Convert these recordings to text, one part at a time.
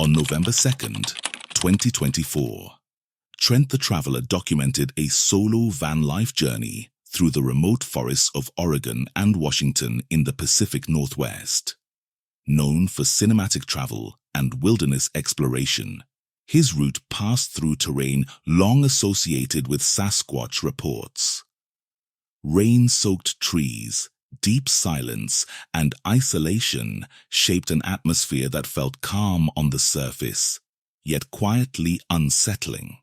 On November 2nd, 2024, Trent the Traveler documented a solo van life journey through the remote forests of Oregon and Washington in the Pacific Northwest. Known for cinematic travel and wilderness exploration, his route passed through terrain long associated with Sasquatch reports. Rain-soaked trees, deep silence, and isolation shaped an atmosphere that felt calm on the surface, yet quietly unsettling.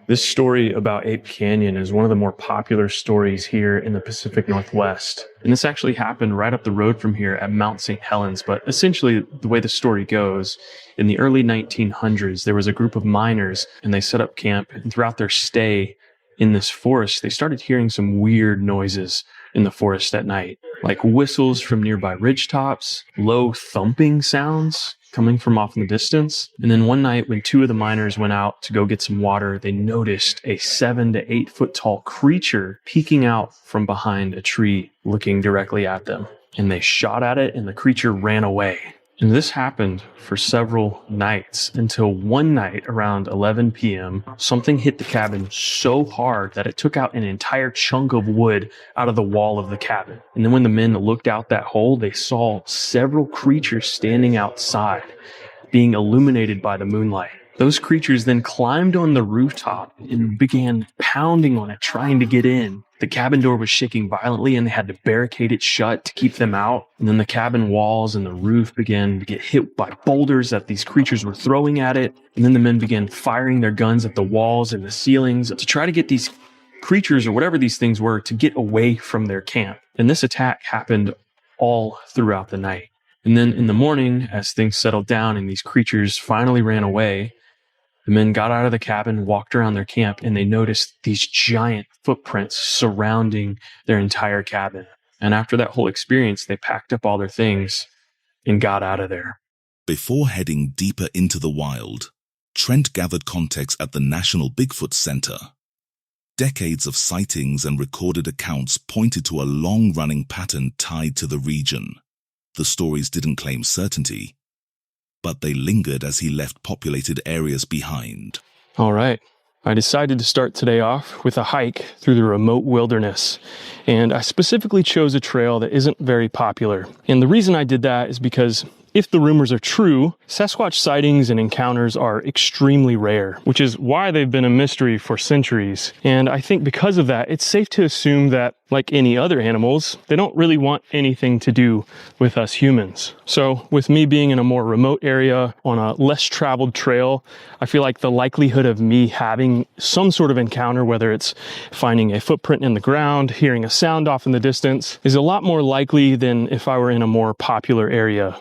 This story about Ape Canyon is one of the more popular stories here in the Pacific Northwest. And this actually happened right up the road from here at Mount St. Helens. But essentially, the way the story goes, in the early 1900s, there was a group of miners and they set up camp. And throughout their stay in this forest, they started hearing some weird noises in the forest at night, like whistles from nearby ridgetops, low thumping sounds coming from off in the distance. And then one night when two of the miners went out to go get some water, they noticed a 7 to 8 foot tall creature peeking out from behind a tree, looking directly at them. And they shot at it and the creature ran away. And this happened for several nights until one night around 11 p.m., something hit the cabin so hard that it took out an entire chunk of wood out of the wall of the cabin. And then when the men looked out that hole, they saw several creatures standing outside, being illuminated by the moonlight. Those creatures then climbed on the rooftop and began pounding on it, trying to get in. The cabin door was shaking violently and they had to barricade it shut to keep them out. And then the cabin walls and the roof began to get hit by boulders that these creatures were throwing at it. And then the men began firing their guns at the walls and the ceilings to try to get these creatures or whatever these things were to get away from their camp. And this attack happened all throughout the night. And then in the morning, as things settled down and these creatures finally ran away, the men got out of the cabin, walked around their camp, and they noticed these giant footprints surrounding their entire cabin. And after that whole experience, they packed up all their things and got out of there. Before heading deeper into the wild, Trent gathered context at the National Bigfoot Center. Decades of sightings and recorded accounts pointed to a long-running pattern tied to the region. The stories didn't claim certainty, but they lingered as he left populated areas behind. All right. I decided to start today off with a hike through the remote wilderness, and I specifically chose a trail that isn't very popular. And the reason I did that is because if the rumors are true, Sasquatch sightings and encounters are extremely rare, which is why they've been a mystery for centuries. And I think because of that, it's safe to assume that, like any other animals, they don't really want anything to do with us humans. So with me being in a more remote area on a less traveled trail, I feel like the likelihood of me having some sort of encounter, whether it's finding a footprint in the ground, hearing a sound off in the distance, is a lot more likely than if I were in a more popular area.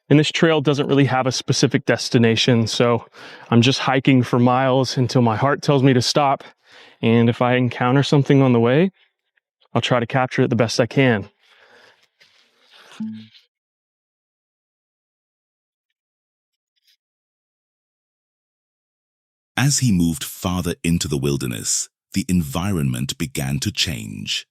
And this trail doesn't really have a specific destination, so I'm just hiking for miles until my heart tells me to stop. And if I encounter something on the way, I'll try to capture it the best I can. As he moved farther into the wilderness, the environment began to change.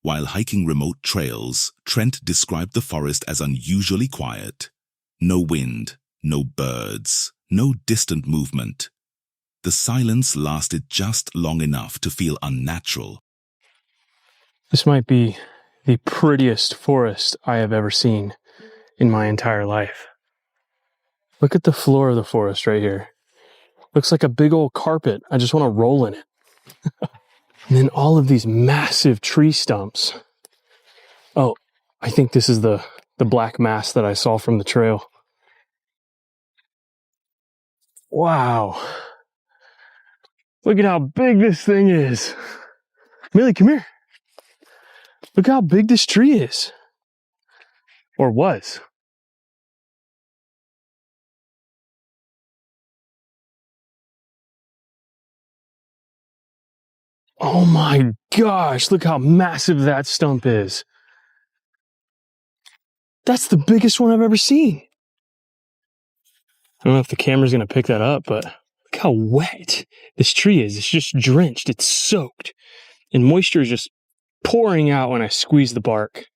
While hiking remote trails, Trent described the forest as unusually quiet. No wind, no birds, no distant movement. The silence lasted just long enough to feel unnatural. This might be the prettiest forest I have ever seen in my entire life. Look at the floor of the forest right here. Looks like a big old carpet. I just want to roll in it. And then all of these massive tree stumps. Oh, I think this is the black mass that I saw from the trail. Wow. Look at how big this thing is. Millie, come here. Look how big this tree is. Or was. Oh my gosh, look how massive that stump is. That's the biggest one I've ever seen. I don't know if the camera's going to pick that up, but look how wet this tree is. It's just drenched. It's soaked. And moisture is just pouring out when I squeeze the bark.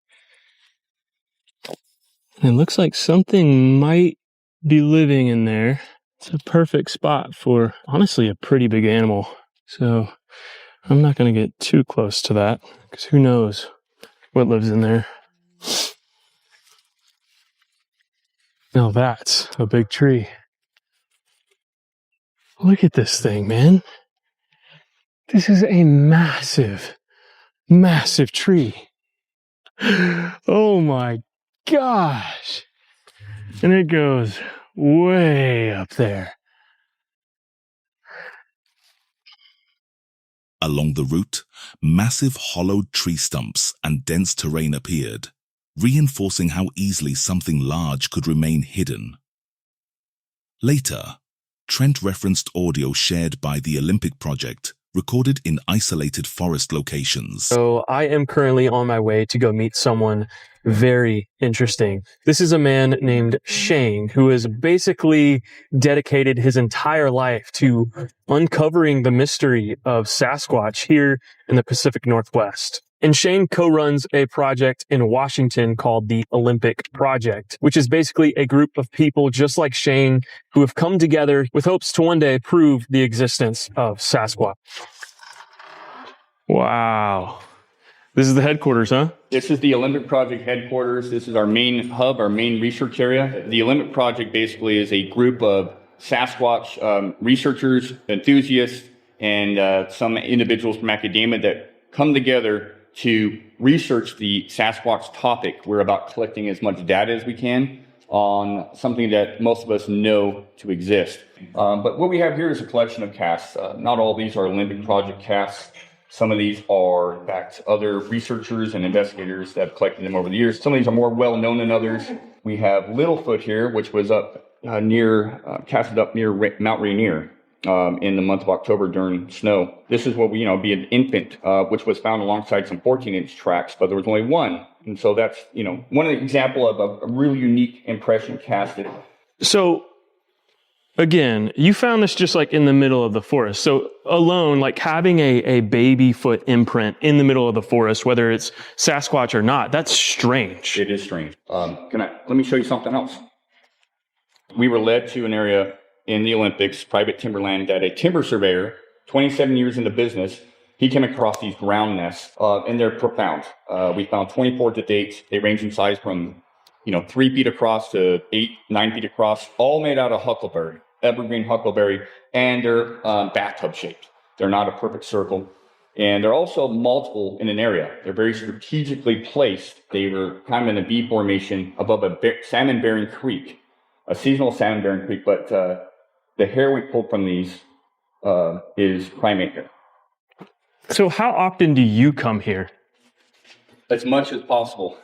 And it looks like something might be living in there. It's a perfect spot for, honestly, a pretty big animal. So I'm not going to get too close to that because who knows what lives in there. Now that's a big tree. Look at this thing, man. This is a massive, massive tree. Oh my gosh. And it goes way up there. Along the route, massive hollowed tree stumps and dense terrain appeared, reinforcing how easily something large could remain hidden. Later, Trent referenced audio shared by the Olympic Project, recorded in isolated forest locations. So I am currently on my way to go meet someone very interesting. This is a man named Shane who has basically dedicated his entire life to uncovering the mystery of Sasquatch here in the Pacific Northwest. And Shane co-runs a project in Washington called the Olympic Project, which is basically a group of people just like Shane who have come together with hopes to one day prove the existence of Sasquatch. Wow. This is the headquarters, huh? This is the Olympic Project headquarters. This is our main hub, our main research area. The Olympic Project basically is a group of Sasquatch researchers, enthusiasts, and some individuals from academia that come together to research the Sasquatch topic. We're about collecting as much data as we can on something that most of us know to exist. But what we have here is a collection of casts. Not all of these are Olympic Project casts. Some of these are, in fact, other researchers and investigators that have collected them over the years. Some of these are more well-known than others. We have Littlefoot here, which was up casted up near Mount Rainier in the month of October during snow. This is what we, be an infant, which was found alongside some 14-inch tracks, but there was only one. And so that's, one example of a really unique impression casted. So, again, you found this just like in the middle of the forest. So alone, like having a baby foot imprint in the middle of the forest, whether it's Sasquatch or not, that's strange. It is strange. Let me show you something else. We were led to an area in the Olympics, private timberland, that a timber surveyor, 27 years in the business, he came across these ground nests, and they're profound. We found 24 to date. They range in size from 3 feet across to 8-9 feet across, all made out of huckleberry, evergreen huckleberry, and they're bathtub shaped. They're not a perfect circle. And they're also multiple in an area. They're very strategically placed. They were kind of in a V formation above a salmon-bearing creek, a seasonal salmon-bearing creek, but the hair we pulled from these is primate hair. So how often do you come here? As much as possible.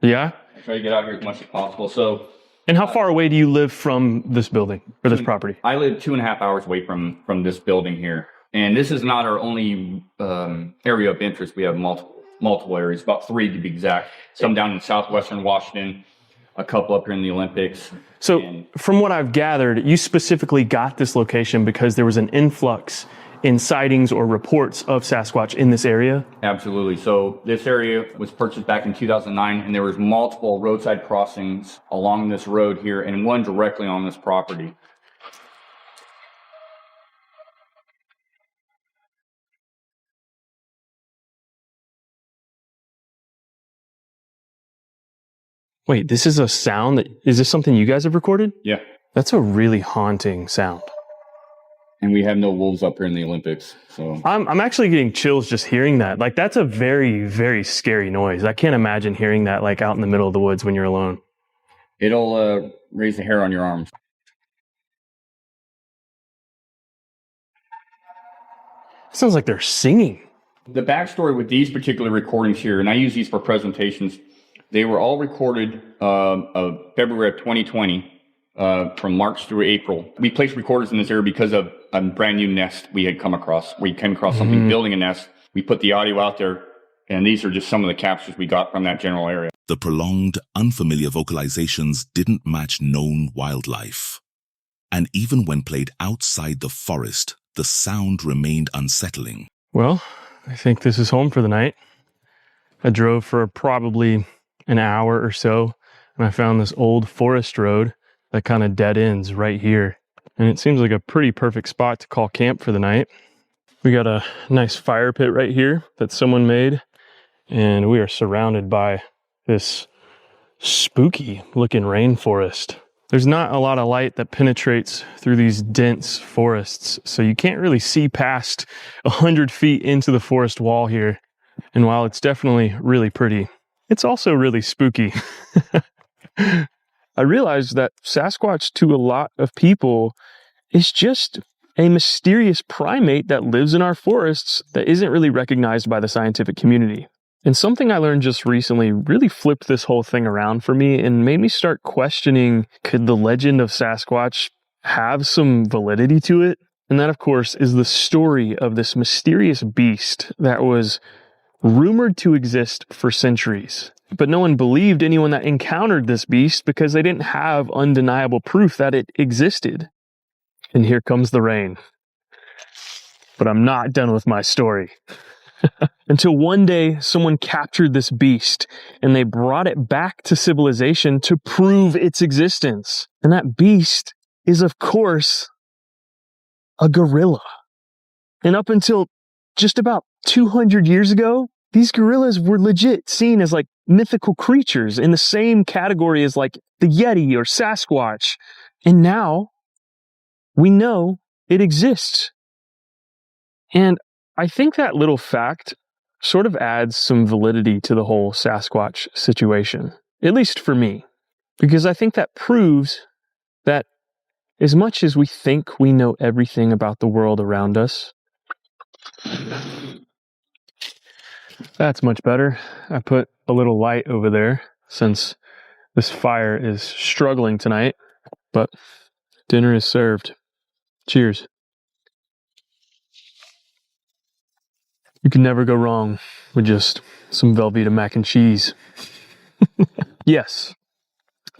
Yeah? I try to get out here as much as possible. And how far away do you live from this building or this property? I live 2.5 hours away from this building here. And this is not our only area of interest. We have multiple areas, about 3 to be exact. Some down in southwestern Washington, a couple up here in the Olympics. So from what I've gathered, you specifically got this location because there was an influx in sightings or reports of Sasquatch in this area? Absolutely. So this area was purchased back in 2009, and there was multiple roadside crossings along this road here, and one directly on this property. Wait, this is a sound is this something you guys have recorded? Yeah. That's a really haunting sound. And we have no wolves up here in the Olympics, so. I'm actually getting chills just hearing that. Like, that's a very, very scary noise. I can't imagine hearing that, like, out in the middle of the woods when you're alone. It'll raise the hair on your arms. It sounds like they're singing. The backstory with these particular recordings here, and I use these for presentations, they were all recorded of February of 2020. From March through April. We placed recorders in this area because of a brand new nest we had come across. We came across something building a nest. We put the audio out there, and these are just some of the captures we got from that general area. The prolonged, unfamiliar vocalizations didn't match known wildlife. And even when played outside the forest, the sound remained unsettling. Well, I think this is home for the night. I drove for probably an hour or so and I found this old forest road that kind of dead ends right here. And it seems like a pretty perfect spot to call camp for the night. We got a nice fire pit right here that someone made, and we are surrounded by this spooky looking rainforest. There's not a lot of light that penetrates through these dense forests, so you can't really see past 100 feet into the forest wall here. And while it's definitely really pretty, it's also really spooky. I realized that Sasquatch, to a lot of people, is just a mysterious primate that lives in our forests that isn't really recognized by the scientific community. And something I learned just recently really flipped this whole thing around for me and made me start questioning, could the legend of Sasquatch have some validity to it? And that, of course, is the story of this mysterious beast that was rumored to exist for centuries. But no one believed anyone that encountered this beast because they didn't have undeniable proof that it existed. And here comes the rain. But I'm not done with my story. Until one day, someone captured this beast and they brought it back to civilization to prove its existence. And that beast is, of course, a gorilla. And up until just about 200 years ago, these gorillas were legit seen as like mythical creatures in the same category as like the Yeti or Sasquatch. And now we know it exists. And I think that little fact sort of adds some validity to the whole Sasquatch situation, at least for me, because I think that proves that as much as we think we know everything about the world around us, that's much better. I put a little light over there since this fire is struggling tonight, but dinner is served. Cheers. You can never go wrong with just some Velveeta mac and cheese. Yes,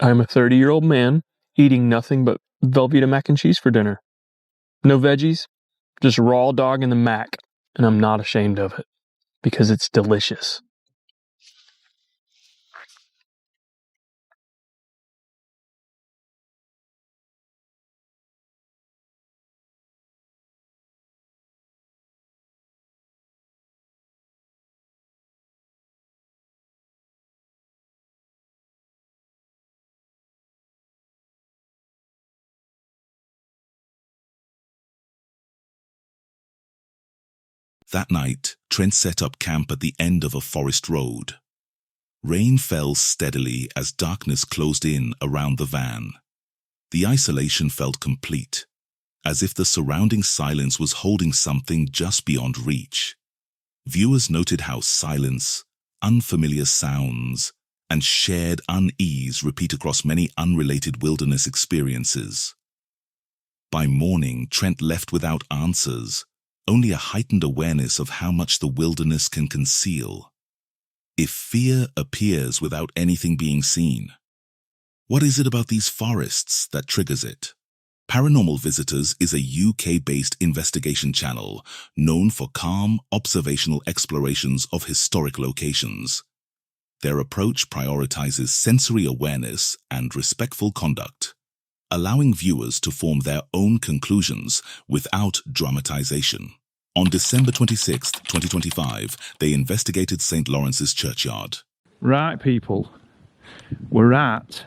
I'm a 30-year-old man eating nothing but Velveeta mac and cheese for dinner. No veggies, just raw dog and the mac, and I'm not ashamed of it because it's delicious. That night, Trent set up camp at the end of a forest road. Rain fell steadily as darkness closed in around the van. The isolation felt complete, as if the surrounding silence was holding something just beyond reach. Viewers noted how silence, unfamiliar sounds, and shared unease repeat across many unrelated wilderness experiences. By morning, Trent left without answers, only a heightened awareness of how much the wilderness can conceal. If fear appears without anything being seen, what is it about these forests that triggers it? Paranormal Visitors is a UK-based investigation channel known for calm, observational explorations of historic locations. Their approach prioritizes sensory awareness and respectful conduct, allowing viewers to form their own conclusions without dramatization. On December 26, 2025, they investigated St. Lawrence's Churchyard. Right, people, we're at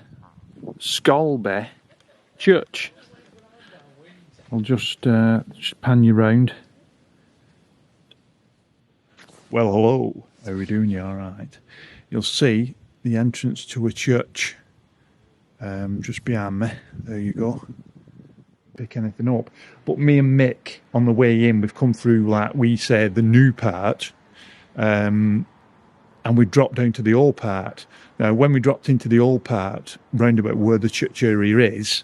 Scolby Church. I'll just pan you round. Well, hello. How are we doing? You all right? You'll see the entrance to a church just behind me. There you go. Pick anything up. But me and Mick, on the way in, we've come through, like we said, the new part, and we dropped down to the old part. Now, when we dropped into the old part, round about where the church area is,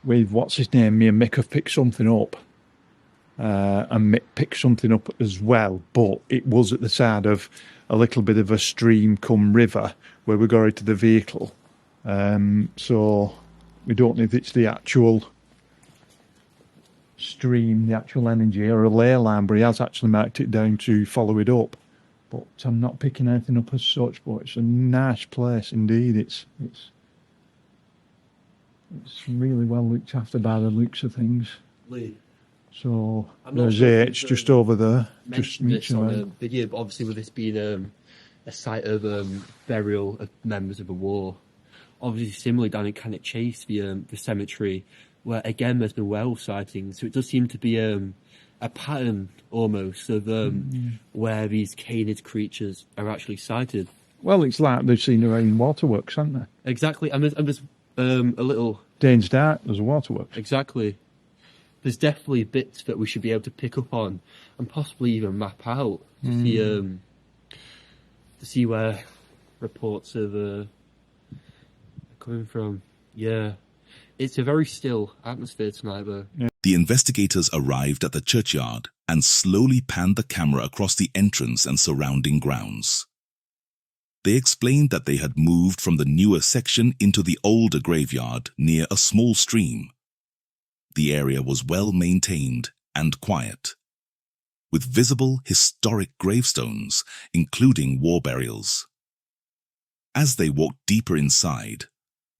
with what's his name, me and Mick have picked something up, and Mick picked something up as well, but it was at the side of a little bit of a stream come river where we got out to the vehicle. So we don't know if it's the actual stream, the actual energy, or a ley line, but he has actually marked it down to follow it up. But I'm not picking anything up as such, but it's a nice place indeed. It's really well looked after by the looks of things. Lee, So I'm not there's sure if H you've, just over there. Just mentioned this reaching on away. a video, but obviously with this being a site of burial of members of a war, obviously similarly down in Cannock Chase, the cemetery, where again there's been werewolf sightings, so it does seem to be a pattern almost of where these canid creatures are actually sighted. Well, it's like they've seen their own waterworks, haven't they? Exactly, and there's a little... Dane's Dark, there's a waterworks. Exactly. There's definitely bits that we should be able to pick up on and possibly even map out to see where reports of are coming from. Yeah. It's a very still atmosphere tonight, though. The investigators arrived at the churchyard and slowly panned the camera across the entrance and surrounding grounds. They explained that they had moved from the newer section into the older graveyard near a small stream. The area was well maintained and quiet, with visible historic gravestones, including war burials. As they walked deeper inside,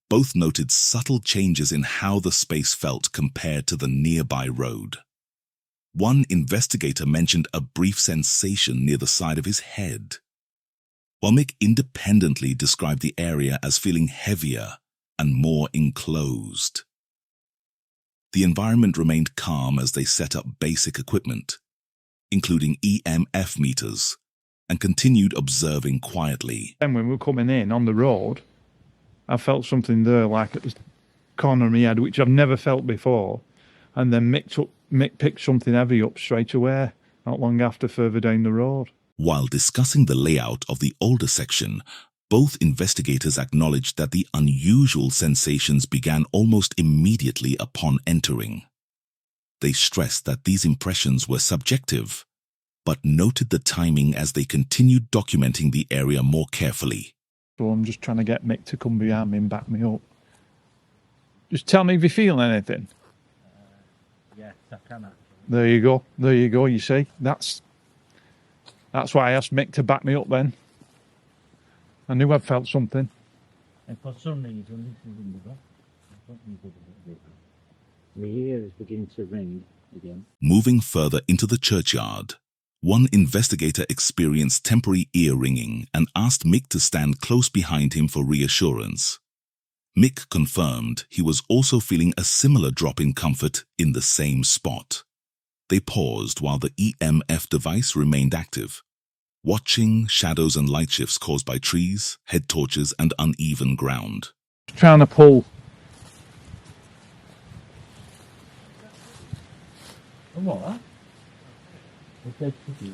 both noted subtle changes in how the space felt compared to the nearby road. One investigator mentioned a brief sensation near the side of his head, while Mick independently described the area as feeling heavier and more enclosed. The environment remained calm as they set up basic equipment, including EMF meters, and continued observing quietly. Then when we were coming in on the road, I felt something there, like at the corner of my head, which I've never felt before. And then Mick picked something heavy up straight away, not long after, further down the road. While discussing the layout of the older section, both investigators acknowledged that the unusual sensations began almost immediately upon entering. They stressed that these impressions were subjective, but noted the timing as they continued documenting the area more carefully. So I'm just trying to get Mick to come behind me and back me up. Just tell me if you feel anything. Yes, I can actually. There you go. There you go. You see, that's why I asked Mick to back me up then. I knew I'd felt something. And for some reason, this is in the back. The ear is beginning to ring again. Moving further into the churchyard, one investigator experienced temporary ear ringing and asked Mick to stand close behind him for reassurance. Mick confirmed he was also feeling a similar drop in comfort in the same spot. They paused while the EMF device remained active, watching shadows and light shifts caused by trees, head torches, and uneven ground. Trying to pull. And what? It's dead cookies.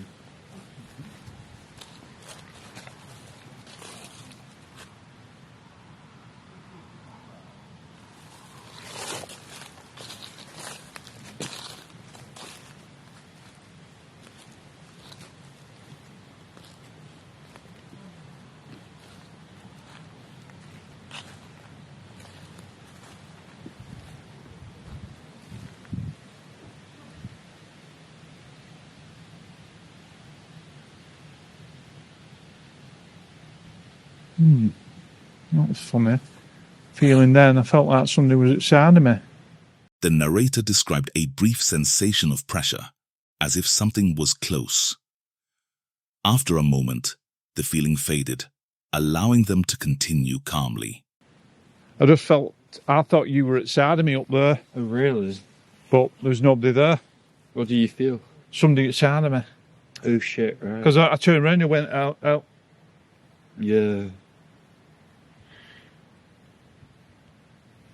That was funny. Feeling then, I felt like somebody was outside of me. The narrator described a brief sensation of pressure, as if something was close. After a moment, the feeling faded, allowing them to continue calmly. I thought you were outside of me up there, Oh, really? but there was nobody there. What do you feel? Somebody outside of me. Oh, shit, right. Because I turned around and went out. Yeah.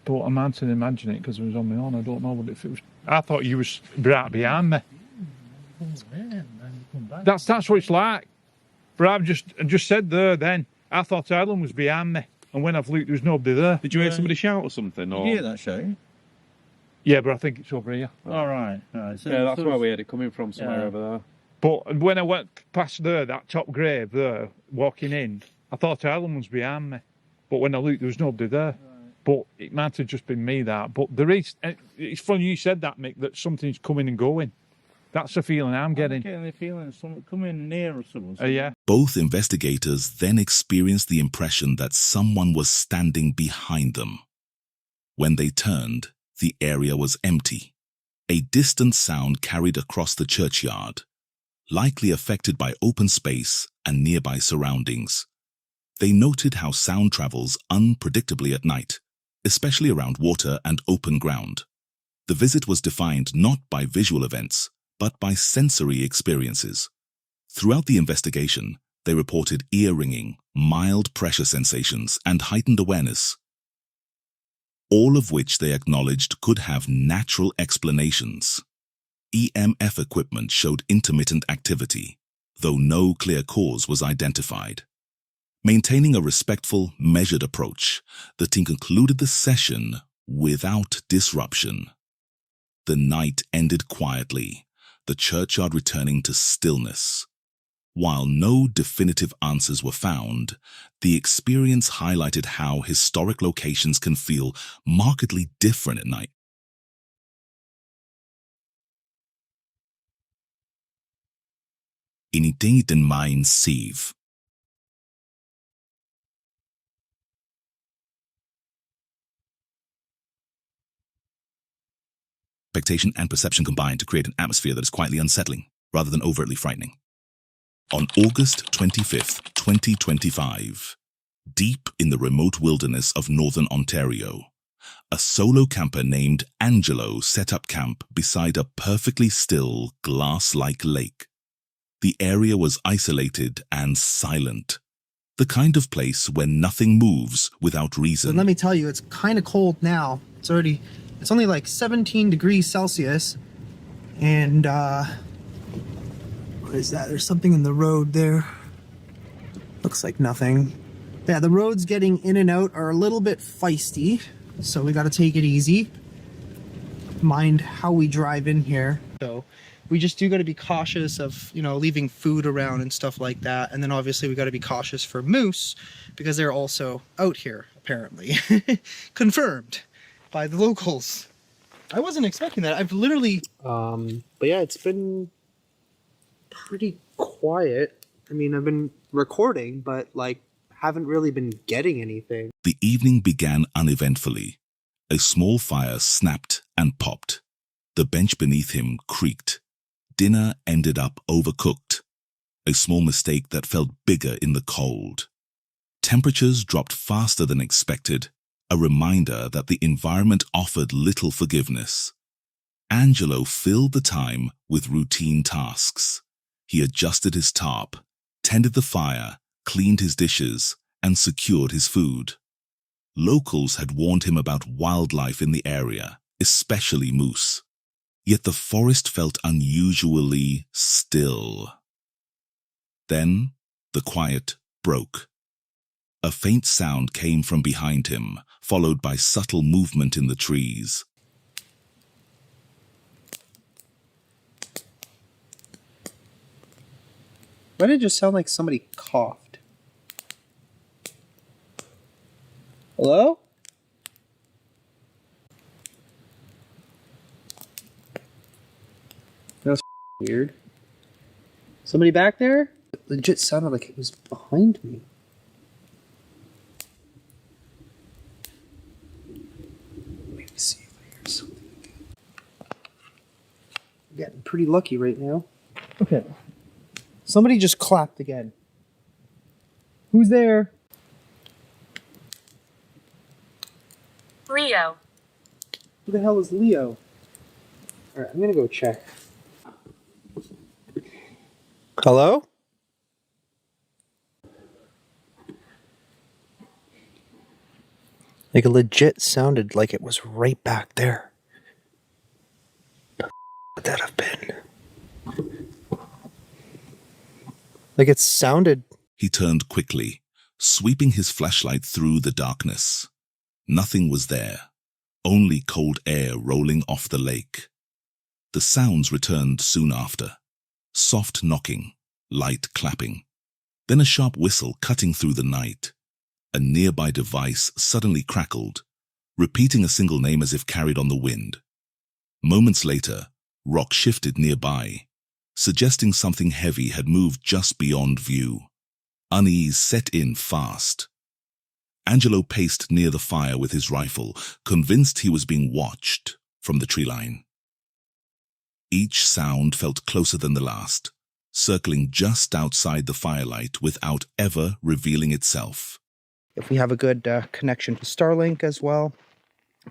But I managed to imagine it because it was on my own. I don't know if it was. I thought you was right behind me. That's what it's like. But I just said there then. I thought Ireland was behind me, and when I've looked, there was nobody there. Did you hear somebody shout or something? Or? Did you hear that show? Yeah, but I think it's over here. All right. So Yeah, that's sort where of- we had it coming from, somewhere Yeah. over there. But when I went past there, that top grave there, walking in, I thought Ireland was behind me. But when I looked, there was nobody there. But it might have just been me that. But there is. It's funny you said that, Mick, that something's coming and going. That's the feeling I'm I'm getting. getting the feeling something coming near or something. Yeah. Both investigators then experienced the impression that someone was standing behind them. When they turned, the area was empty. A distant sound carried across the churchyard, likely affected by open space and nearby surroundings. They noted how sound travels unpredictably at night, especially around water and open ground. The visit was defined not by visual events, but by sensory experiences. Throughout the investigation, they reported ear-ringing, mild pressure sensations, and heightened awareness, all of which they acknowledged could have natural explanations. EMF equipment showed intermittent activity, though no clear cause was identified. Maintaining a respectful, measured approach, the team concluded the session without disruption. The night ended quietly, the churchyard returning to stillness. While no definitive answers were found, the experience highlighted how historic locations can feel markedly different at night. Initeng den main sieve. Expectation and perception combine to create an atmosphere that is quietly unsettling, rather than overtly frightening. On August 25th, 2025, deep in the remote wilderness of northern Ontario, a solo camper named Angelo set up camp beside a perfectly still, glass-like lake. The area was isolated and silent, the kind of place where nothing moves without reason. But let me tell you, it's kind of cold now. It's only like 17 degrees Celsius, and what is that? There's something in the road there. Looks like nothing. Yeah, the roads getting in and out are a little bit feisty, so we got to take it easy. Mind how we drive in here. So we just do got to be cautious of, leaving food around and stuff like that. And then obviously we got to be cautious for moose because they're also out here, apparently. Confirmed by the locals. I wasn't expecting that. I've literally... But yeah, it's been pretty quiet. I mean, I've been recording, but haven't really been getting anything. The evening began uneventfully. A small fire snapped and popped. The bench beneath him creaked. Dinner ended up overcooked. A small mistake that felt bigger in the cold. Temperatures dropped faster than expected, a reminder that the environment offered little forgiveness. Angelo filled the time with routine tasks. He adjusted his tarp, tended the fire, cleaned his dishes, and secured his food. Locals had warned him about wildlife in the area, especially moose. Yet the forest felt unusually still. Then the quiet broke. A faint sound came from behind him, followed by subtle movement in the trees. Why did it just sound like somebody coughed? Hello? That was weird. Somebody back there? It legit sounded like it was behind me. Let me see if I hear something again. I'm getting pretty lucky right now. Okay. Somebody just clapped again. Who's there? Leo. Who the hell is Leo? Alright, I'm gonna go check. Hello? Like, it legit sounded like it was right back there. The would that have been? Like, it sounded... He turned quickly, sweeping his flashlight through the darkness. Nothing was there, only cold air rolling off the lake. The sounds returned soon after. Soft knocking, light clapping. Then a sharp whistle cutting through the night. A nearby device suddenly crackled, repeating a single name as if carried on the wind. Moments later, rock shifted nearby, suggesting something heavy had moved just beyond view. Unease set in fast. Angelo paced near the fire with his rifle, convinced he was being watched from the tree line. Each sound felt closer than the last, circling just outside the firelight without ever revealing itself. If we have a good connection to Starlink as well.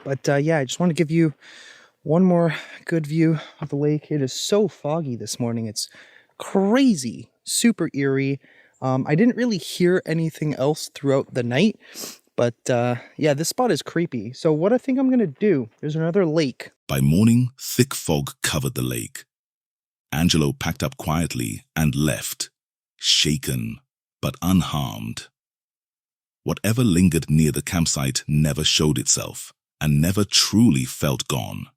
But yeah, I just want to give you one more good view of the lake. It is so foggy this morning. It's crazy, super eerie. I didn't really hear anything else throughout the night, but yeah, this spot is creepy. So what I think I'm going to do, there's another lake. By morning, thick fog covered the lake. Angelo packed up quietly and left, shaken but unharmed. Whatever lingered near the campsite never showed itself and never truly felt gone.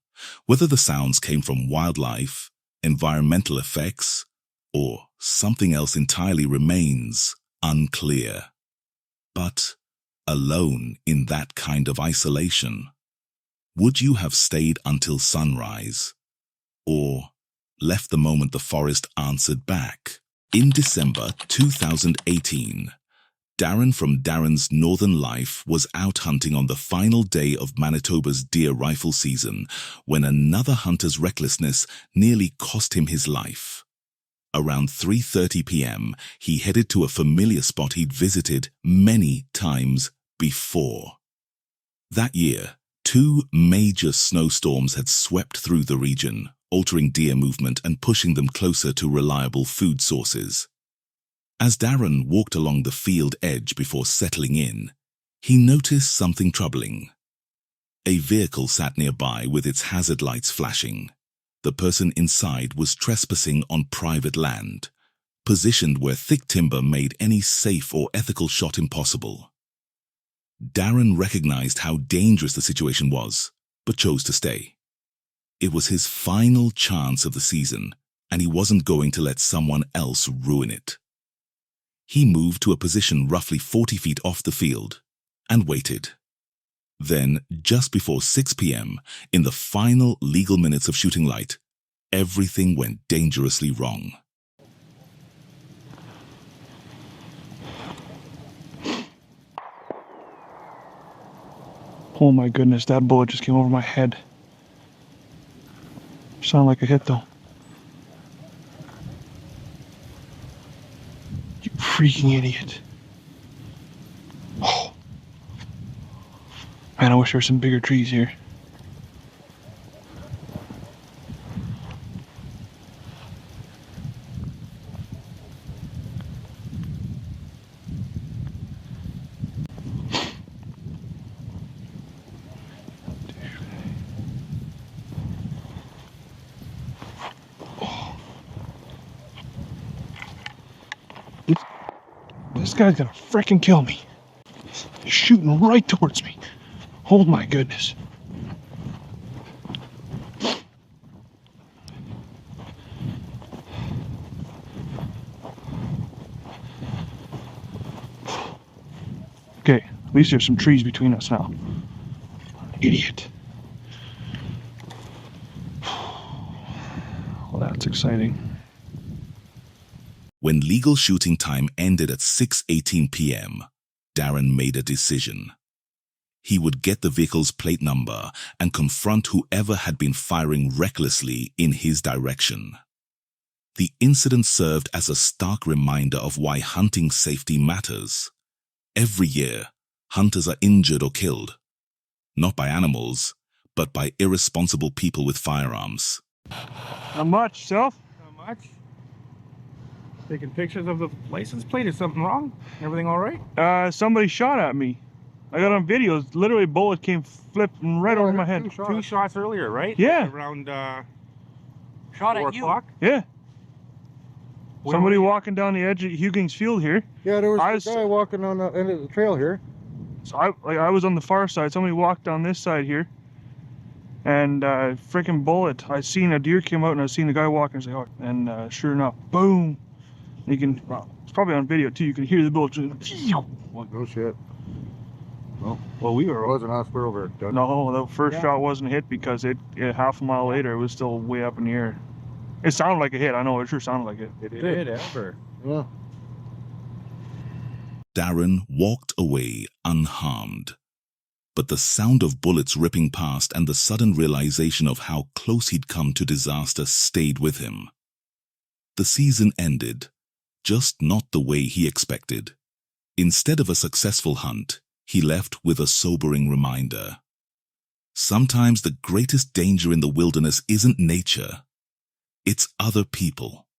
Whether the sounds came from wildlife, environmental effects, or something else entirely remains unclear. But alone in that kind of isolation, would you have stayed until sunrise, or left the moment the forest answered back? In December 2018, Darren from Darren's Northern Life was out hunting on the final day of Manitoba's deer rifle season when another hunter's recklessness nearly cost him his life. Around 3:30 p.m., he headed to a familiar spot he'd visited many times before. That year, 2 major snowstorms had swept through the region, altering deer movement and pushing them closer to reliable food sources. As Darren walked along the field edge before settling in, he noticed something troubling. A vehicle sat nearby with its hazard lights flashing. The person inside was trespassing on private land, positioned where thick timber made any safe or ethical shot impossible. Darren recognized how dangerous the situation was, but chose to stay. It was his final chance of the season, and he wasn't going to let someone else ruin it. He moved to a position roughly 40 feet off the field and waited. Then, just before 6 p.m., in the final legal minutes of shooting light, everything went dangerously wrong. Oh my goodness, that bullet just came over my head. Sounded like a hit though. You freaking idiot. Oh. Man, I wish there were some bigger trees here. This guy's gonna frickin' kill me. He's shooting right towards me. Oh my goodness. Okay, at least there's some trees between us now. Idiot. Well, that's exciting. When legal shooting time ended at 6:18 p.m., Darren made a decision. He would get the vehicle's plate number and confront whoever had been firing recklessly in his direction. The incident served as a stark reminder of why hunting safety matters. Every year, hunters are injured or killed, not by animals, but by irresponsible people with firearms. Not much, self? Not much. Taking pictures of the license plate. Is something wrong? Everything all right? Somebody shot at me. I got on video. Literally, a bullet came flipping right over my head. Two shots earlier, right? Yeah. Around Shot 4 at you. o'clock. Yeah. Where Somebody were you? walking down the edge of Hugings Field here. Yeah, there I was a guy walking on the end of the trail here. So I was on the far side. Somebody walked down this side here. And freaking bullet. I seen a deer came out and I seen the guy walking. And sure enough, boom. You can, it's probably on video too. You can hear the bullet. What? No shit. Well, we It were. wasn't us. We're over at Dutch. No, the first shot wasn't hit because it half a mile later it was still way up in the air. It sounded like a hit. I know it sure sounded like it. It did, Amber. Yeah. Darren walked away unharmed. But the sound of bullets ripping past and the sudden realization of how close he'd come to disaster stayed with him. The season ended, just not the way he expected. Instead of a successful hunt, he left with a sobering reminder. Sometimes the greatest danger in the wilderness isn't nature, it's other people.